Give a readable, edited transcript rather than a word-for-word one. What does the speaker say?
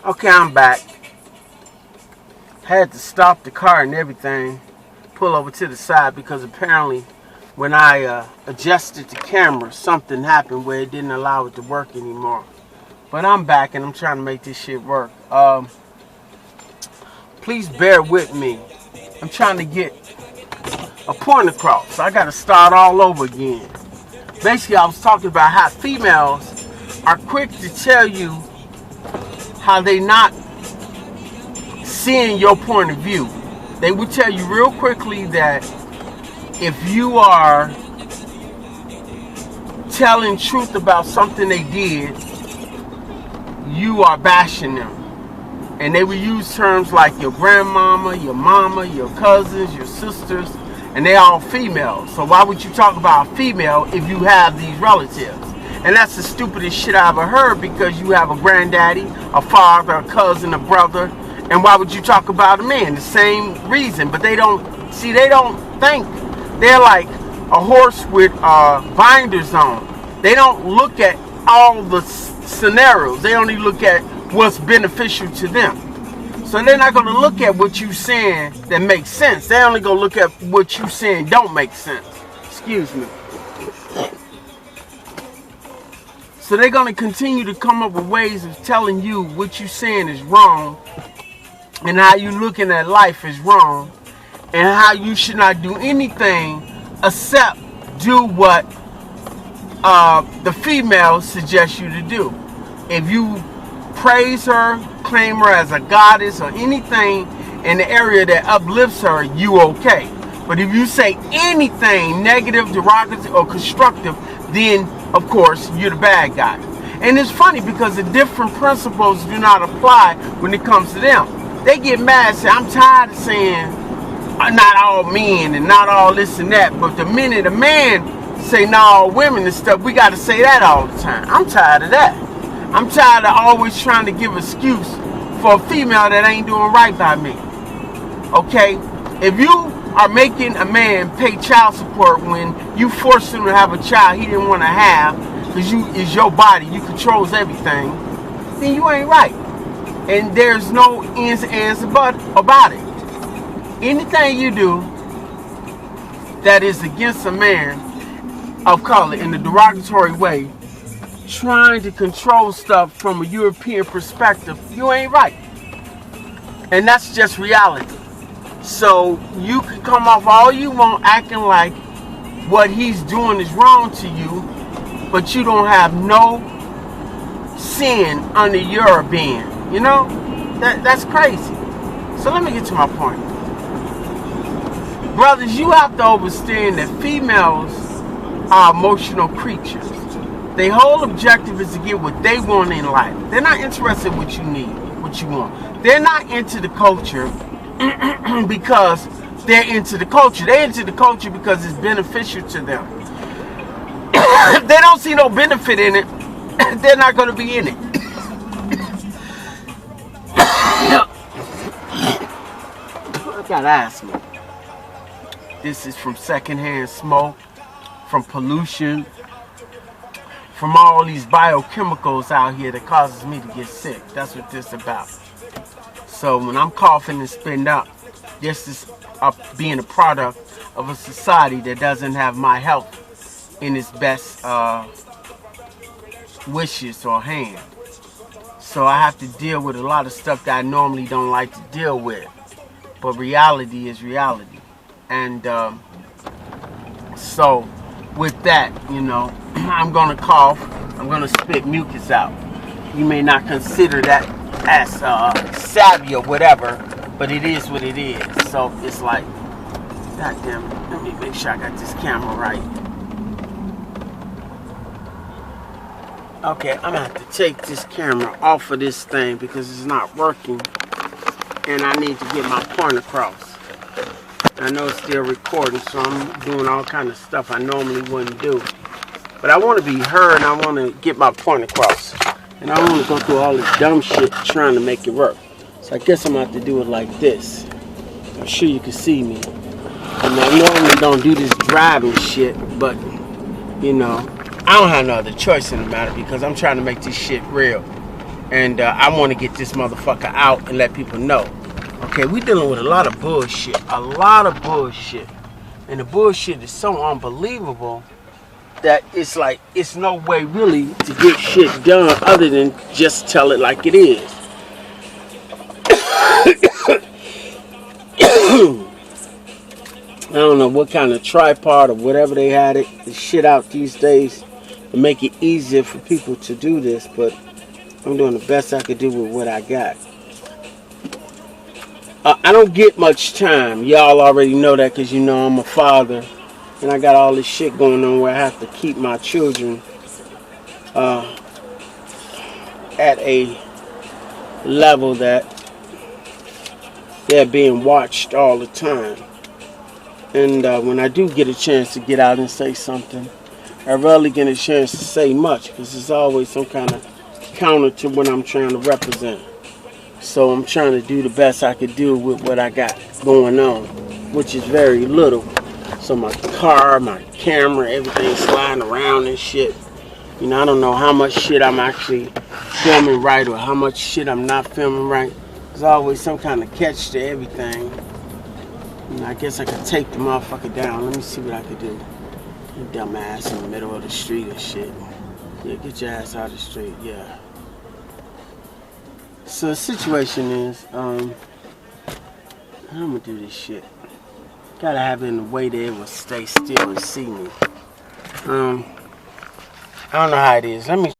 Okay, I'm back. Had to stop the car and everything, pull over to the side because apparently when I adjusted the camera, something happened where it didn't allow it to work anymore. But I'm back and I'm trying to make this shit work. Please bear with me. I'm trying to get a point across. So I got to start all over again. Basically, I was talking about how females are quick to tell you how they not seeing your point of view. They will tell you real quickly that if you are telling truth about something they did, you are bashing them. And they will use terms like your grandmama, your cousins, your sisters, and they all females. So why would you talk about a female if you have these relatives? And that's the stupidest shit I ever heard, because you have a granddaddy, a father, a cousin, a brother, and why would you talk about a man? The same reason, but they don't think. They're like a horse with binders on. They don't look at all the scenarios. They only look at what's beneficial to them. So they're not going to look at what you're saying that makes sense. They're only going to look at what you're saying don't make sense. Excuse me. So they're going to continue to come up with ways of telling you what you're saying is wrong, and how you looking at life is wrong, and how you should not do anything except do what the female suggests you to do. If you praise her, claim her as a goddess or anything in the area that uplifts her, you okay. But if you say anything negative, derogatory, or constructive, then of course you're the bad guy. And it's funny because the different principles do not apply when it comes to them. They get mad and say, I'm tired of saying not all men and not all this and that. But the minute a man say not all women and stuff, we got to say that all the time. I'm tired of that. I'm tired of always trying to give excuse for a female that ain't doing right by me. Okay? If you are making a man pay child support when you forced him to have a child he didn't want to have, because it's your body, you controls everything, then you ain't right. And there's no ends and ands about it. Anything you do that is against a man of color in a derogatory way, trying to control stuff from a European perspective, you ain't right. And that's just reality. So you can come off all you want acting like what he's doing is wrong to you, but you don't have no sin under your being. You know? That's crazy. So let me get to my point. Brothers, you have to understand that females are emotional creatures. Their whole objective is to get what they want in life. They're not interested in what you need, what you want. They're not into the culture because they're into the culture. They're into the culture because it's beneficial to them. If they don't see no benefit in it, they're not going to be in it. I got asthma. This is from secondhand smoke, from pollution, from all these biochemicals out here that causes me to get sick. That's what this is about. So when I'm coughing and spitting up, this is being a product of a society that doesn't have my health in its best wishes or hand. So I have to deal with a lot of stuff that I normally don't like to deal with. But reality is reality. And so with that, you know, I'm going to cough. I'm going to spit mucus out. You may not consider that as savvy or whatever, but it is what it is. So it's like, God damn it, let me make sure I got this camera right. Okay, I'm going to have to take this camera off of this thing because it's not working. And I need to get my point across. I know it's still recording, so I'm doing all kind of stuff I normally wouldn't do. But I want to be heard, and I want to get my point across. And I don't want to go through all this dumb shit trying to make it work. So I guess I'm going to have to do it like this. I'm sure you can see me. And I normally don't do this driving shit, but, you know, I don't have no other choice in the matter because I'm trying to make this shit real. And I want to get this motherfucker out and let people know. Okay, we dealing with a lot of bullshit. A lot of bullshit. And the bullshit is so unbelievable that it's like, it's no way really to get shit done other than just tell it like it is. I don't know what kind of tripod or whatever they had it, the shit out these days to make it easier for people to do this, but I'm doing the best I could do with what I got. I don't get much time. Y'all already know that because you know I'm a father. And I got all this shit going on where I have to keep my children at a level that they're being watched all the time. And when I do get a chance to get out and say something, I rarely get a chance to say much because it's always some kind of counter to what I'm trying to represent. So I'm trying to do the best I could do with what I got going on, which is very little. So my car, my camera, everything's sliding around and shit. You know, I don't know how much shit I'm actually filming right or how much shit I'm not filming right. There's always some kind of catch to everything. And I guess I could take the motherfucker down. Let me see what I could do. You dumbass in the middle of the street and shit. Yeah, get your ass out of the street, yeah. So the situation is, I'm gonna do this shit. Gotta have it in a way that it will stay still and see me. I don't know how it is. Let me